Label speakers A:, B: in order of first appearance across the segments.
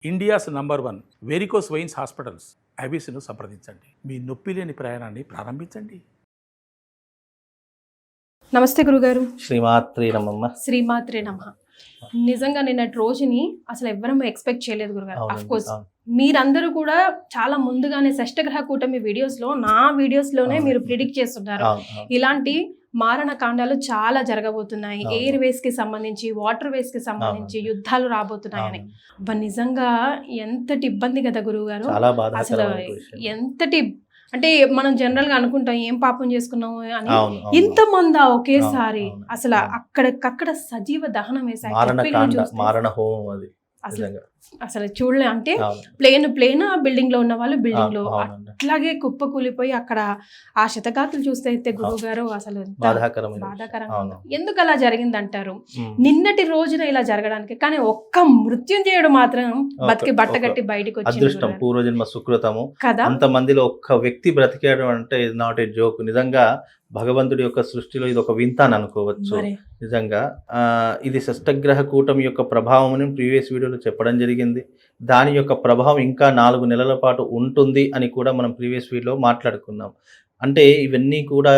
A: India's number 1 varicose veins hospitals ఐబీసీను సంప్రదించండి. మీ నొప్పి లేని ప్రయాణాన్ని ప్రారంభించండి.
B: నమస్తే గురుగారు.
C: శ్రీమాత్రే నమః.
B: శ్రీమాత్రే నమః. నిజంగా నిన్నటి రోజుని అసలు ఎవ్వరూ ఎక్స్పెక్ట్ చేయలేదు గురుగారు. ఆఫ్ కోర్స్ మీరందరూ కూడా చాలా ముందుగానే షష్టగ్రహ కూటమి నా వీడియోస్ లోనే మీరు ప్రిడిక్ట్ చేస్తున్నారు. ఇలాంటి మారణ కాండాలు చాలా జరగబోతున్నాయి. ఎయిర్ వేస్ కి సంబంధించి, వాటర్ వేస్ కి సంబంధించి యుద్ధాలు రాబోతున్నాయని. నిజంగా ఎంతటి ఇబ్బంది కదా గురువు గారు. అసలు ఎంతటి అంటే మనం జనరల్ గా అనుకుంటాం ఏం పాపం చేసుకున్నాము అని. ఇంతమంది ఒకేసారి అసలు అక్కడక్కడ సజీవ దహనం వేసాయి. అసలు చూడలే అంటే ప్లేన్ బిల్డింగ్ లో ఉన్న వాళ్ళు బిల్డింగ్ లో అట్లాగే కుప్ప కూలిపోయి అక్కడ ఆ శతగాతులు చూస్తే అయితే గురువు గారు అసలు బాధాకరంగా. ఎందుకు అలా జరిగిందంటారు? నిన్నటి రోజున ఇలా జరగడానికి కానీ ఒక్క మృత్యుంజయుడు మాత్రం బతికి బట్టగట్టి బయటకు వచ్చి
C: అదృష్టం, పూర్వజన్మ సుకృతము కదా. అంత మందిలో ఒక్క వ్యక్తి బ్రతికాడు అంటే ఇది నాట్ ఏ జోక్. నిజంగా భగవంతుడి యొక్క సృష్టిలో ఇది ఒక వింత అని అనుకోవచ్చు. నిజంగా ఇది షష్టగ్రహ కూటమి యొక్క ప్రభావం అని ప్రీవియస్ వీడియోలో చెప్పడం జరిగింది. దాని యొక్క ప్రభావం ఇంకా 4 నెలల పాటు ఉంటుంది అని కూడా మనం ప్రీవియస్ వీడియోలో మాట్లాడుకున్నాం. అంటే ఇవన్నీ కూడా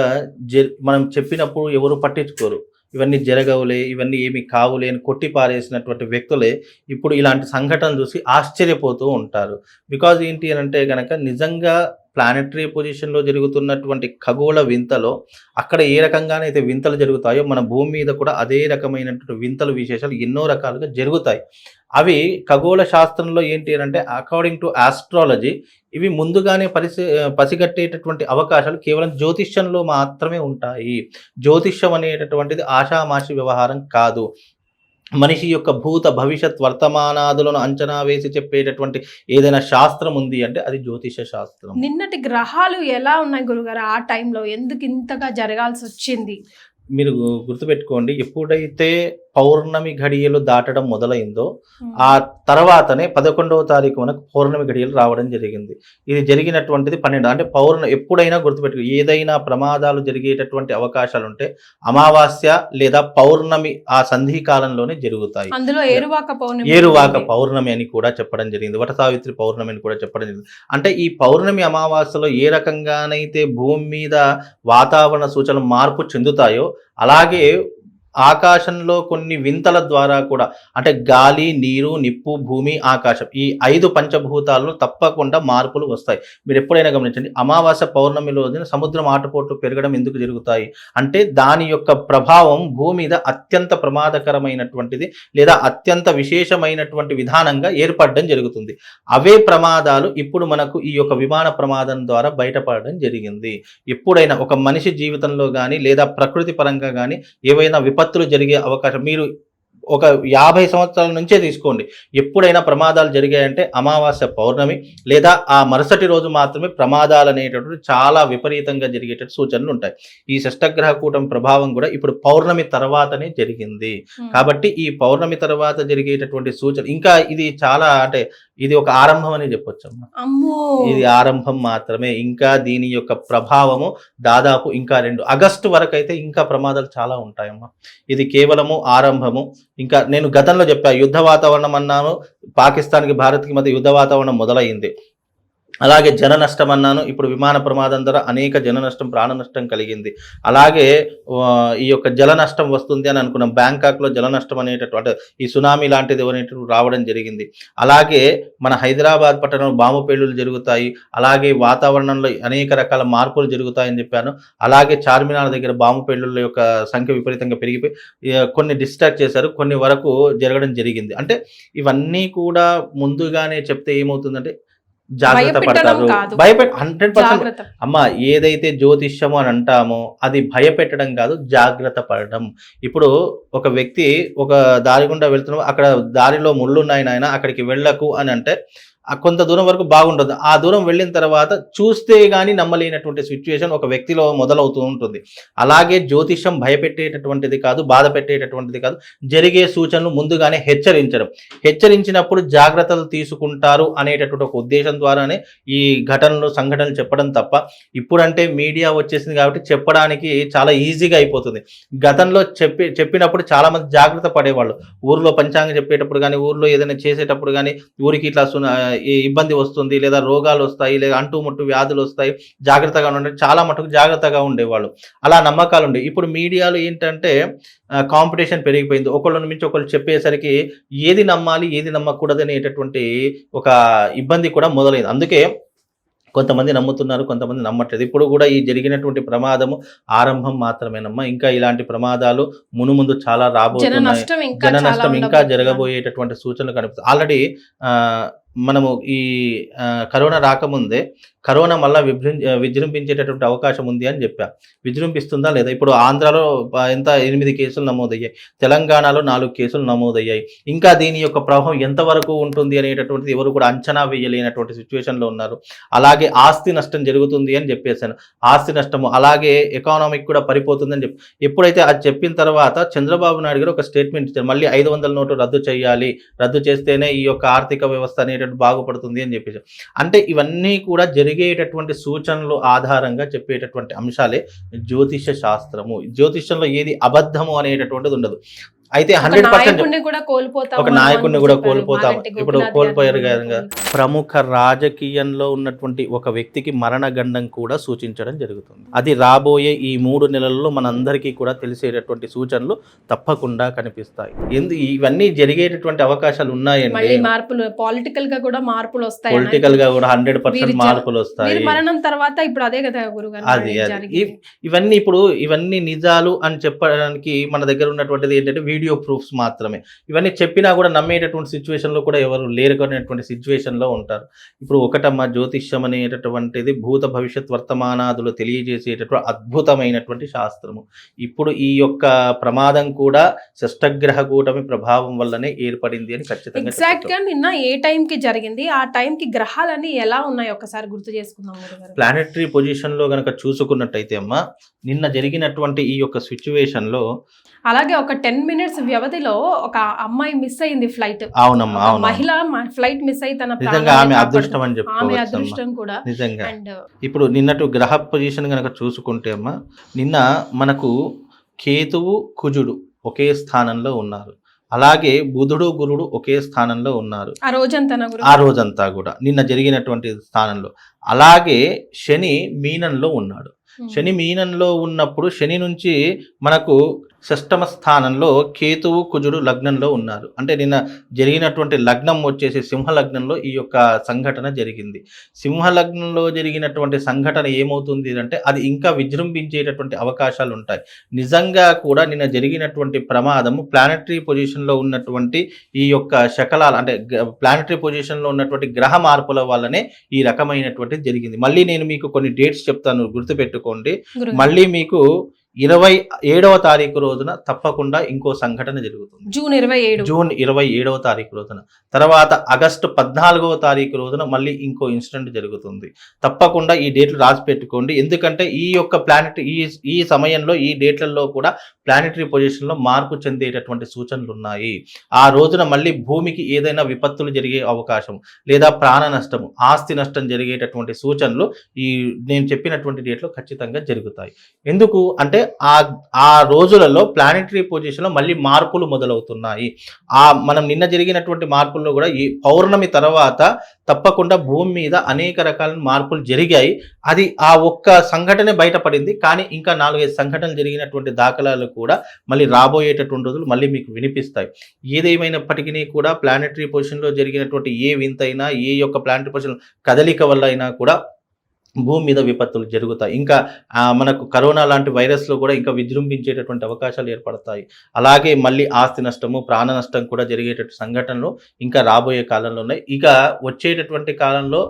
C: మనం చెప్పినప్పుడు ఎవరు పట్టించుకోరు. ఇవన్నీ జరగవులే, ఇవన్నీ ఏమి కావులే అని కొట్టి పారేసినటువంటి వ్యక్తులే ఇప్పుడు ఇలాంటి సంఘటన చూసి ఆశ్చర్యపోతూ ఉంటారు. బికాజ్ ఏంటి అని అంటే కనుక నిజంగా ప్లానెటరీ పొజిషన్లో జరుగుతున్నటువంటి ఖగోళ వింతలో అక్కడ ఏ రకంగానైతే వింతలు జరుగుతాయో మన భూమి మీద కూడా అదే రకమైనటువంటి వింతలు విశేషాలు ఎన్నో రకాలుగా జరుగుతాయి. అవి ఖగోళ శాస్త్రంలో ఏంటి అని అంటే అకార్డింగ్ టు ఆస్ట్రాలజీ ఇవి ముందుగానే పసిగట్టేటటువంటి అవకాశాలు కేవలం జ్యోతిష్యంలో మాత్రమే ఉంటాయి. జ్యోతిష్యం అనేటటువంటిది ఆషామాషి వ్యవహారం కాదు. మనిషి యొక్క భూత భవిష్యత్ వర్తమానాదులను అంచనా వేసి చెప్పేటటువంటి ఏదైనా శాస్త్రం ఉంది అంటే అది జ్యోతిష శాస్త్రం.
B: నిన్నటి గ్రహాలు ఎలా ఉన్నాయి గురుగారు? ఆ టైంలో ఎందుకు ఇంతగా జరగాల్సి వచ్చింది?
C: మీరు గుర్తుపెట్టుకోండి, ఎప్పుడైతే పౌర్ణమి ఘడియలు దాటడం మొదలైందో ఆ తర్వాతనే 11వ తారీఖు మనకు పౌర్ణమి ఘడియలు రావడం జరిగింది. ఇది జరిగినటువంటిది 12 అంటే ఎప్పుడైనా గుర్తుపెట్టుకో, ఏదైనా ప్రమాదాలు జరిగేటటువంటి అవకాశాలు ఉంటే అమావాస్య లేదా పౌర్ణమి ఆ సంధి కాలంలోనే జరుగుతాయి.
B: అందులో
C: ఏరువాక పౌర్ణమి అని కూడా చెప్పడం జరిగింది. వట సావిత్రి పౌర్ణమి అని కూడా చెప్పడం జరిగింది. అంటే ఈ పౌర్ణమి అమావాస్యలో ఏ రకంగానైతే భూమి మీద వాతావరణ సూచనలు మార్పు చెందుతాయో అలాగే ఆకాశంలో కొన్ని వింతల ద్వారా కూడా అంటే గాలి, నీరు, నిప్పు, భూమి, ఆకాశం ఈ 5 పంచభూతాల్లో తప్పకుండా మార్పులు వస్తాయి. మీరు ఎప్పుడైనా గమనించండి, అమావాస్య పౌర్ణమి రోజున సముద్రం ఆటుపోట్లు పెరగడం ఎందుకు జరుగుతాయి అంటే దాని యొక్క ప్రభావం భూమి మీద అత్యంత ప్రమాదకరమైనటువంటిది లేదా అత్యంత విశేషమైనటువంటి విధానంగా ఏర్పడడం జరుగుతుంది. అవే ప్రమాదాలు ఇప్పుడు మనకు ఈ యొక్క విమాన ప్రమాదం ద్వారా బయటపడడం జరిగింది. ఎప్పుడైనా ఒక మనిషి జీవితంలో కానీ లేదా ప్రకృతి పరంగా కానీ ఏవైనా విపత్తులు జరిగే అవకాశం మీరు ఒక 50 సంవత్సరాల నుంచే తీసుకోండి. ఎప్పుడైనా ప్రమాదాలు జరిగాయంటే అమావాస్య పౌర్ణమి లేదా ఆ మరుసటి రోజు మాత్రమే ప్రమాదాలు అనేటటువంటి చాలా విపరీతంగా జరిగేటట్టు సూచనలు ఉంటాయి. ఈ షష్టగ్రహ కూటమి ప్రభావం కూడా ఇప్పుడు పౌర్ణమి తర్వాతనే జరిగింది. కాబట్టి ఈ పౌర్ణమి తర్వాత జరిగేటటువంటి సూచన ఇంకా ఇది చాలా అంటే ఇది ఒక ఆరంభం అని చెప్పొచ్చమ్మా. ఇది ఆరంభం మాత్రమే. ఇంకా దీని యొక్క ప్రభావము దాదాపు ఇంకా 2 ఆగస్టు వరకు అయితే ఇంకా ప్రమాదాలు చాలా ఉంటాయమ్మా. ఇది కేవలము ఆరంభము. ఇంకా నేను గతంలో చెప్పా యుద్ధ వాతావరణం అన్నాను, పాకిస్తాన్కి భారత్కి మధ్య యుద్ధ వాతావరణం మొదలైంది. అలాగే జన నష్టం అన్నాను, ఇప్పుడు విమాన ప్రమాదం ద్వారా అనేక జన నష్టం, ప్రాణ నష్టం కలిగింది. అలాగే ఈ యొక్క జల నష్టం వస్తుంది అని అనుకున్నాం. బ్యాంకాక్లో జల నష్టం అనేటటువంటి ఈ సునామీ లాంటిది అనేటువంటి రావడం జరిగింది. అలాగే మన హైదరాబాద్ పట్టణంలో బాంబు పేలుళ్లు జరుగుతాయి. అలాగే వాతావరణంలో అనేక రకాల మార్పులు జరుగుతాయని చెప్పాను. అలాగే చార్మినార్ దగ్గర బాంబు పేలుళ్ల యొక్క సంఖ్య విపరీతంగా పెరిగిపోయి కొన్ని డిస్ట్రాక్ట్ చేశారు, కొన్ని వరకు జరగడం జరిగింది. అంటే ఇవన్నీ కూడా ముందుగానే చెప్తే ఏమవుతుందంటే జాగ్రత్త పడతారు. 100% అమ్మ ఏదైతే జ్యోతిష్యము అని అంటామో అది భయపెట్టడం కాదు, జాగ్రత్త పడడం. ఇప్పుడు ఒక వ్యక్తి ఒక దారి గుండా వెళ్తున్నాం, అక్కడ దారిలో ముళ్ళున్నాయి నాయన అక్కడికి వెళ్ళకు అని అంటే కొంత దూరం వరకు బాగుంటుంది. ఆ దూరం వెళ్ళిన తర్వాత చూస్తే గానీ నమ్మలేనటువంటి సిచ్యువేషన్ ఒక వ్యక్తిలో మొదలవుతూ ఉంటుంది. అలాగే జ్యోతిష్యం భయపెట్టేటటువంటిది కాదు, బాధ పెట్టేటటువంటిది కాదు. జరిగే సూచనలు ముందుగానే హెచ్చరించినప్పుడు జాగ్రత్తలు తీసుకుంటారు అనేటటువంటి ఒక ఉద్దేశం ద్వారానే ఈ సంఘటనలు చెప్పడం తప్ప, ఇప్పుడంటే మీడియా వచ్చేసింది కాబట్టి చెప్పడానికి చాలా ఈజీగా అయిపోతుంది. గతంలో చెప్పినప్పుడు చాలా మంది జాగ్రత్త పడేవాళ్ళు. ఊర్లో పంచాంగం చెప్పేటప్పుడు కానీ, ఊర్లో ఏదైనా చేసేటప్పుడు కానీ, ఊరికి ఇట్లా ఇబ్బంది వస్తుంది, లేదా రోగాలు వస్తాయి, లేదా అంటుముట్టు వ్యాధులు వస్తాయి, జాగ్రత్తగా ఉండండి, చాలా మటుకు జాగ్రత్తగా ఉండేవాళ్ళు. అలా నమ్మకాలు ఉండేవి. ఇప్పుడు మీడియాలో ఏంటంటే కాంపిటీషన్ పెరిగిపోయింది. ఒకళ్ళని మించి ఒకళ్ళు చెప్పేసరికి ఏది నమ్మాలి, ఏది నమ్మకూడదు అనేటటువంటి ఒక ఇబ్బంది కూడా మొదలైంది. అందుకే కొంతమంది నమ్ముతున్నారు, కొంతమంది నమ్మట్లేదు. ఇప్పుడు కూడా ఈ జరిగినటువంటి ప్రమాదము ఆరంభం మాత్రమేనమ్మా. ఇంకా ఇలాంటి ప్రమాదాలు మునుముందు చాలా రాబోతున్నాయి. జన నష్టం ఇంకా జరగబోయేటటువంటి సూచనలు కనిపిస్తాయి. ఆల్రెడీ మనము ఈ కరోనా రాకముందే కరోనా మళ్ళీ విజృంభించేటటువంటి అవకాశం ఉంది అని చెప్పా. విజృంభిస్తుందా లేదా? ఇప్పుడు ఆంధ్రాలో 8 కేసులు నమోదయ్యాయి, తెలంగాణలో 4 కేసులు నమోదయ్యాయి. ఇంకా దీని యొక్క ప్రభావం ఎంతవరకు ఉంటుంది అనేటటువంటిది ఎవరు కూడా అంచనా వేయలేనటువంటి సిచ్యువేషన్లో ఉన్నారు. అలాగే ఆస్తి నష్టం జరుగుతుంది అని చెప్పేశాను. ఆస్తి నష్టము, అలాగే ఎకానమిక్ కూడా పడిపోతుందని చెప్పి ఎప్పుడైతే అది చెప్పిన తర్వాత చంద్రబాబు నాయుడు గారు ఒక స్టేట్మెంట్ ఇచ్చారు. మళ్ళీ 500 నోటు రద్దు చేయాలి, రద్దు చేస్తేనే ఈ యొక్క ఆర్థిక వ్యవస్థ అనేటటువంటి బాగుపడుతుంది అని చెప్పేసి. అంటే ఇవన్నీ కూడా జరిగేటటువంటి సూచనలు ఆధారంగా చెప్పేటటువంటి అంశాలే జ్యోతిష శాస్త్రము. జ్యోతిషంలో ఏది అబద్ధము అనేటటువంటిది ఉండదు. అయితే 100% ఒక నాయకుడిని కూడా కోల్పోతాం. ఇప్పుడు కోల్పోయారు కదా. ప్రముఖ రాజకీయంలో ఉన్నటువంటి ఒక వ్యక్తికి మరణగండం కూడా సూచించడం జరుగుతుంది. అది రాబోయే ఈ 3 నెలల్లో మనందరికీ కూడా తెలిసేటటువంటి సూచనలు తప్పకుండా కనిపిస్తాయి. ఇవన్నీ జరిగేటటువంటి అవకాశాలు ఉన్నాయండి.
B: పొలిటికల్ గా కూడా మార్పులు వస్తాయి.
C: 100% మార్పులు వస్తాయి.
B: మరణం తర్వాత ఇప్పుడు అదే కదా గురుగారు.
C: అది ఇవన్నీ నిజాలు అని చెప్పడానికి మన దగ్గర ఉన్నటువంటిది ఏంటంటే వీడియో ప్రూఫ్స్ మాత్రమే. ఇవన్నీ చెప్పినా కూడా నమ్మేటటువంటి సిచ్యువేషన్ లో కూడా ఎవరు లేరుకునేటువంటి సిచ్యువేషన్ లో ఉంటారు. ఇప్పుడు ఒకటమ్మ, జ్యోతిష్యం అనేటటువంటిది భూత భవిష్యత్ వర్తమానాదులు తెలియజేసేటటువంటి అద్భుతమైనటువంటి శాస్త్రము. ఇప్పుడు ఈ యొక్క ప్రమాదం కూడా షష్టగ్రహ కూటమి ప్రభావం వల్లనే ఏర్పడింది అని ఖచ్చితంగా
B: ఎగ్జాక్ట్ గా నిన్న ఏ టైం కి జరిగింది, ఆ టైం కి గ్రహాలన్నీ ఎలా ఉన్నాయి ఒకసారి గుర్తు చేసుకుందాం.
C: ప్లానెటరీ పొజిషన్ లో గనక చూసుకున్నట్టయితే అమ్మ, నిన్న జరిగినటువంటి ఈ యొక్క సిచ్యువేషన్ లో
B: అలాగే ఒక 10 minutes వ్యవధిలో ఒక అమ్మాయి మిస్ అయింది ఫ్లైట్.
C: అవునమ్మా, అవును.
B: మహిళ ఫ్లైట్ మిస్ అయి తన
C: ఆమె అదృష్టం అని
B: ఆమె అదృష్టం కూడా
C: నిజంగా. ఇప్పుడు నిన్నటి గ్రహ పొజిషన్ గనక చూసుకుంటే అమ్మా, నిన్న మనకు కేతువు కుజుడు ఒకే స్థానంలో ఉన్నారు. అలాగే బుధుడు గురుడు ఒకే స్థానంలో ఉన్నారు ఆ రోజంతా కూడా నిన్న జరిగినటువంటి స్థానంలో. అలాగే శని మీనంలో ఉన్నాడు. శని మీనంలో ఉన్నప్పుడు శని నుంచి మనకు షష్టమ స్థానంలో కేతువు కుజుడు లగ్నంలో ఉన్నారు. అంటే నిన్న జరిగినటువంటి లగ్నం వచ్చేసి సింహ లగ్నంలో ఈ యొక్క సంఘటన జరిగింది. సింహ లగ్నంలో జరిగినటువంటి సంఘటన ఏమవుతుంది అంటే అది ఇంకా విజృంభించేటటువంటి అవకాశాలు ఉంటాయి. నిజంగా కూడా నిన్న జరిగినటువంటి ప్రమాదము ప్లానెటరీ పొజిషన్లో ఉన్నటువంటి ఈ యొక్క శకలాలు, అంటే ప్లానెటరీ పొజిషన్లో ఉన్నటువంటి గ్రహ మార్పుల వల్లనే ఈ రకమైనటువంటి జరిగింది. మళ్ళీ నేను మీకు కొన్ని డేట్స్ చెప్తాను, గుర్తుపెట్టుకోండి. మళ్ళీ మీకు 27వ తారీఖు రోజున తప్పకుండా ఇంకో సంఘటన జరుగుతుంది. జూన్ 27వ తారీఖు రోజున. తర్వాత ఆగస్టు 14వ తారీఖు రోజున మళ్ళీ ఇంకో ఇన్సిడెంట్ జరుగుతుంది. తప్పకుండా ఈ డేట్లు రాసి పెట్టుకోండి. ఎందుకంటే ఈ యొక్క ప్లానెట్ ఈ సమయంలో ఈ డేట్లలో కూడా ప్లానెటరీ పొజిషన్లో మార్పు చెందేటటువంటి సూచనలు ఉన్నాయి. ఆ రోజున మళ్ళీ భూమికి ఏదైనా విపత్తులు జరిగే అవకాశం, లేదా ప్రాణ నష్టము, ఆస్తి నష్టం జరిగేటటువంటి సూచనలు ఈ నేను చెప్పినటువంటి డేట్లో ఖచ్చితంగా జరుగుతాయి. ఎందుకు అంటే ఆ రోజులలో ప్లానెటరీ పొజిషన్లో మళ్ళీ మార్పులు మొదలవుతున్నాయి. మనం నిన్న జరిగినటువంటి మార్పుల్లో కూడా ఈ పౌర్ణమి తర్వాత తప్పకుండా భూమి మీద అనేక రకాల మార్పులు జరిగాయి. అది ఆ ఒక్క సంఘటనే బయటపడింది. కానీ ఇంకా 4-5 సంఘటనలు జరిగినటువంటి దాఖలాలు కూడా మళ్ళీ రాబోయేటటువంటి రోజులు మళ్ళీ మీకు వినిపిస్తాయి. ఏదేమైనప్పటికీ కూడా ప్లానెటరీ పొజిషన్లో జరిగినటువంటి ఏ వింతైనా, ఏ యొక్క ప్లానెటరీ పొజిషన్ కదలిక వల్ల అయినా కూడా భూమి మీద విపత్తులు జరుగుతాయి. ఇంకా మనకు కరోనా లాంటి వైరస్లో కూడా ఇంకా విజృంభించేటటువంటి అవకాశాలు ఏర్పడతాయి. అలాగే మళ్ళీ ఆస్తి నష్టము, ప్రాణ నష్టం కూడా జరిగేటటువంటి సంఘటనలు ఇంకా రాబోయే కాలంలో ఉన్నాయి. ఇక వచ్చేటటువంటి కాలంలో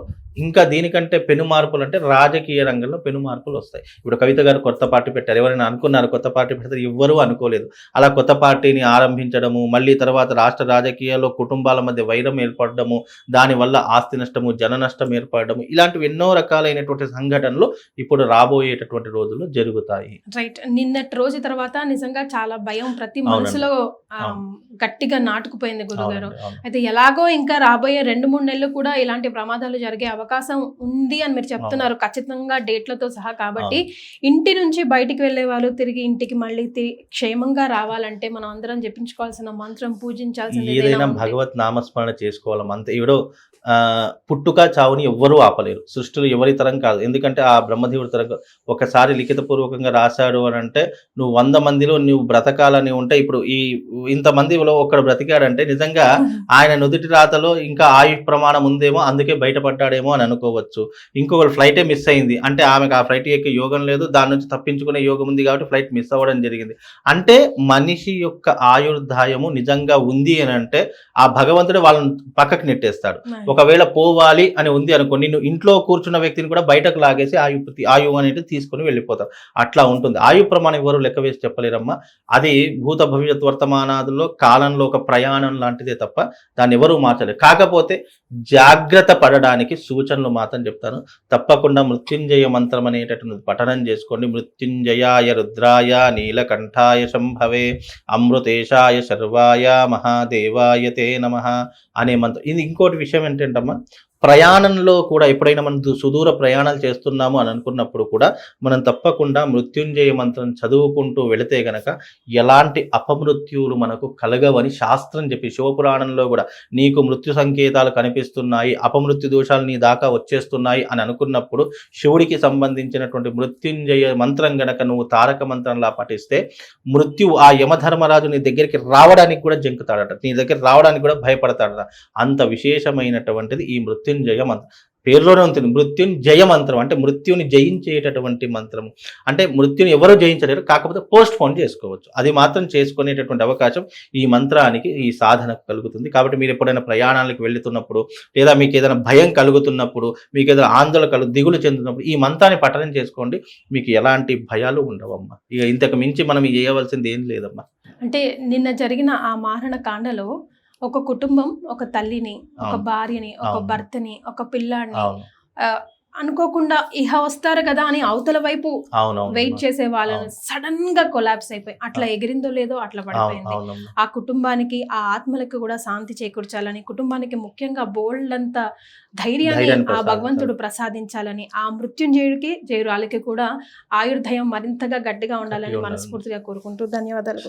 C: ఇంకా దీనికంటే పెను మార్పులు అంటే రాజకీయ రంగంలో పెను మార్పులు వస్తాయి. ఇప్పుడు కవిత గారు కొత్త పార్టీ పెట్టారు. ఎవరైనా అనుకున్నారు కొత్త పార్టీ పెడతారు? ఎవ్వరూ అనుకోలేదు. అలా కొత్త పార్టీని ఆరంభించడము, మళ్ళీ తర్వాత రాష్ట్ర రాజకీయాల్లో కుటుంబాల మధ్య వైరం ఏర్పడము, దానివల్ల ఆస్తి నష్టము, జన నష్టం ఏర్పడము, ఇలాంటివి ఎన్నో రకాలైనటువంటి సంఘటనలు ఇప్పుడు రాబోయేటటువంటి రోజుల్లో జరుగుతాయి.
B: రైట్. నిన్నటి రోజు తర్వాత నిజంగా చాలా భయం ప్రతి మనసులో గట్టిగా నాటుకుపోయింది గురుగారు. అయితే ఎలాగో ఇంకా రాబోయే 2-3 నెలలు కూడా ఇలాంటి ప్రమాదాలు జరిగే అవకాశం ఉంది అని మీరు చెప్తున్నారు, ఖచ్చితంగా డేట్లతో సహా. కాబట్టి ఇంటి నుంచి బయటికి వెళ్ళే వాళ్ళు తిరిగి ఇంటికి మళ్ళీ క్షేమంగా రావాలంటే మనం అందరం జపించుకోవాల్సిన మంత్రం, పూజించాల్సిన
C: ఏదైనా భగవత్ నామస్మరణ చేసుకోవాలి. అంతే. ఇప్పుడు పుట్టుక చావుని ఎవ్వరూ ఆపలేరు. సృష్టిలో ఎవరి తరం కాదు. ఎందుకంటే ఆ బ్రహ్మదేవుడి తరం కాదు. ఒకసారి లిఖితపూర్వకంగా రాశాడు అని అంటే నువ్వు 100 మందిలో నువ్వు బ్రతకాలని ఉంటే, ఇప్పుడు ఈ ఇంతమందిలో ఒక్కడు బ్రతికాడంటే నిజంగా ఆయన నుదుటి రాతలో ఇంకా ఆయు ప్రమాణం ఉందేమో, అందుకే బయటపడ్డాడేమో అని అనుకోవచ్చు. ఇంకొకరు ఫ్లైటే మిస్ అయింది అంటే ఆమెకు ఆ ఫ్లైట్ ఎక్కే యోగం లేదు, దాని నుంచి తప్పించుకునే యోగం ఉంది కాబట్టి ఫ్లైట్ మిస్ అవ్వడం జరిగింది. అంటే మనిషి యొక్క ఆయుర్దాయము నిజంగా ఉంది అని అంటే ఆ భగవంతుడు వాళ్ళని పక్కకు నెట్టేస్తాడు. ఒకవేళ పోవాలి అని ఉంది అనుకో, నిన్ను ఇంట్లో కూర్చున్న వ్యక్తిని కూడా బయటకు లాగేసి ఆయువు అనేది తీసుకుని వెళ్ళిపోతారు. అట్లా ఉంటుంది. ఆయు ప్రమాణం ఎవరు లెక్క వేసి చెప్పలేరమ్మా. అది భూత భవిష్యత్ వర్తమానాదుల్లో కాలంలో ఒక ప్రయాణం లాంటిదే తప్ప దాన్ని ఎవరూ మార్చలేరు. కాకపోతే జాగ్రత్త పడడానికి సూచనలు మాత్రం చెప్తాను. తప్పకుండా మృత్యుంజయ మంత్రం అనేటటువంటి పఠనం చేసుకోండి. మృత్యుంజయాయ రుద్రాయ నీలకంఠాయ శంభవే అమృతేశాయ శర్వాయ మహాదేవాయ తే నమః అనే మంత్రం. ఇది ఇంకోటి విషయం ఏంటంటమ్మా, ప్రయాణంలో కూడా ఎప్పుడైనా మనం సుదూర ప్రయాణాలు చేస్తున్నాము అని అనుకున్నప్పుడు కూడా మనం తప్పకుండా మృత్యుంజయ మంత్రం చదువుకుంటూ వెళితే గనక ఎలాంటి అపమృత్యువులు మనకు కలగవని శాస్త్రం చెప్పి, శివపురాణంలో కూడా నీకు మృత్యు సంకేతాలు కనిపిస్తున్నాయి, అపమృత్యు దోషాలు నీ దాకా వచ్చేస్తున్నాయి అని అనుకున్నప్పుడు శివుడికి సంబంధించినటువంటి మృత్యుంజయ మంత్రం గనక నువ్వు తారక మంత్రంలా పఠిస్తే మృత్యువు ఆ యమధర్మరాజు నీ దగ్గరికి రావడానికి కూడా జంకుతాడట, నీ దగ్గర రావడానికి కూడా భయపడతాడట. అంత విశేషమైనటువంటిది ఈ మృత్యుంజయ మంత్రం. పేరులోనే ఉంటుంది మృత్యుంజయ మంత్రం అంటే మృత్యుని జయించేటటువంటి మంత్రం. అంటే మృత్యుని ఎవరు జయించలేరు, కాకపోతే పోస్ట్ పోన్ చేసుకోవచ్చు. అది మాత్రం చేసుకునేటటువంటి అవకాశం ఈ మంత్రానికి, ఈ సాధనకు కలుగుతుంది. కాబట్టి మీరు ఎప్పుడైనా ప్రయాణాలకు వెళుతున్నప్పుడు, లేదా మీకు ఏదైనా భయం కలుగుతున్నప్పుడు, మీకు ఏదైనా ఆందోళన దిగులు చెందుతున్నప్పుడు ఈ మంత్రాన్ని పఠనం చేసుకోండి. మీకు ఎలాంటి భయాలు ఉండవమ్మా. ఇక ఇంతకు మించి మనం చేయవలసింది ఏం లేదమ్మా.
B: అంటే నిన్న జరిగిన ఆ మారణ కాండలో ఒక కుటుంబం, ఒక తల్లిని, ఒక భార్యని, ఒక భర్తని, ఒక పిల్లాడిని అనుకోకుండా ఇహ వస్తారు కదా అని అవతల వైపు వెయిట్ చేసే వాళ్ళని సడన్ గా కొలాప్స్ అయిపోయి అట్లా ఎగిరిందో లేదో అట్లా పడిపోయింది. ఆ కుటుంబానికి, ఆ ఆత్మలకు కూడా శాంతి చేకూర్చాలని, కుటుంబానికి ముఖ్యంగా బోల్డ్ అంత ధైర్యాన్ని ఆ భగవంతుడు ప్రసాదించాలని, ఆ మృత్యుంజయుడికి జయురాలకి కూడా ఆయుర్దయం మరింతగా గట్టిగా ఉండాలని మనస్ఫూర్తిగా కోరుకుంటూ ధన్యవాదాలు.